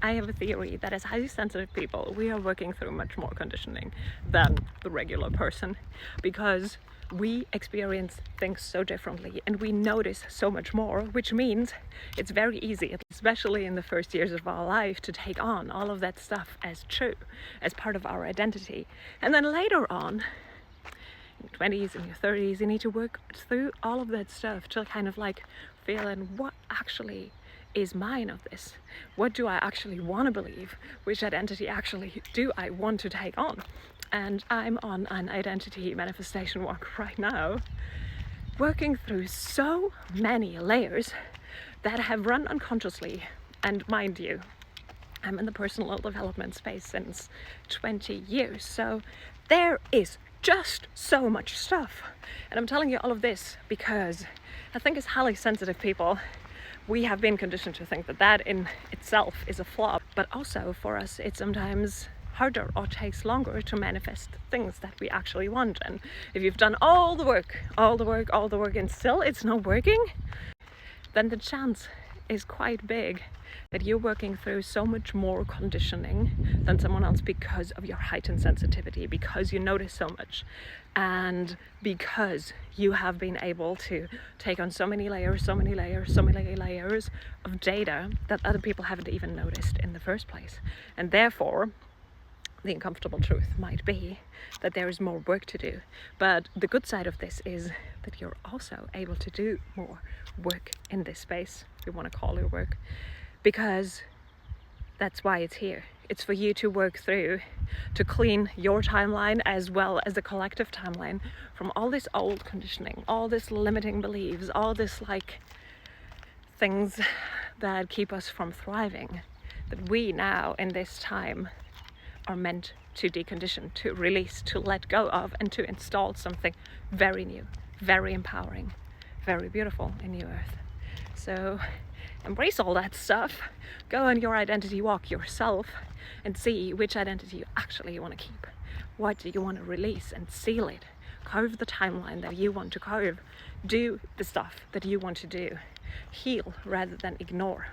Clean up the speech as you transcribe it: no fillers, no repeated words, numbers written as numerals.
I have a theory that as highly sensitive people, we are working through much more conditioning than the regular person, because we experience things so differently and we notice so much more, which means it's very easy, especially in the first years of our life, to take on all of that stuff as true, as part of our identity. And then later on, in your 20s and your 30s, you need to work through all of that stuff to kind of like feel in what actually is mine of this. What do I actually want to believe? Which identity actually do I want to take on? And I'm on an identity manifestation walk right now, working through so many layers that have run unconsciously. And mind you, I'm in the personal development space since 20 years, so there is just so much stuff. And I'm telling you all of this because I think as highly sensitive people, we have been conditioned to think that that in itself is a flaw, but also for us it's sometimes harder or takes longer to manifest things that we actually want. And if you've done all the work and still it's not working, then the chance is quite big that you're working through so much more conditioning than someone else because of your heightened sensitivity, because you notice so much, and because you have been able to take on so many layers of data that other people haven't even noticed in the first place. And therefore, the uncomfortable truth might be that there is more work to do. But the good side of this is that you're also able to do more work in this space, if you want to call it work, because that's why it's here. It's for you to work through, to clean your timeline as well as the collective timeline from all this old conditioning, all this limiting beliefs, all this like things that keep us from thriving, that we now in this time are meant to decondition, to release, to let go of, and to install something very new, very empowering, very beautiful in New Earth. So embrace all that stuff, go on your identity walk yourself and see which identity you actually want to keep. What do you want to release and seal it? Carve the timeline that you want to carve. Do the stuff that you want to do. Heal rather than ignore.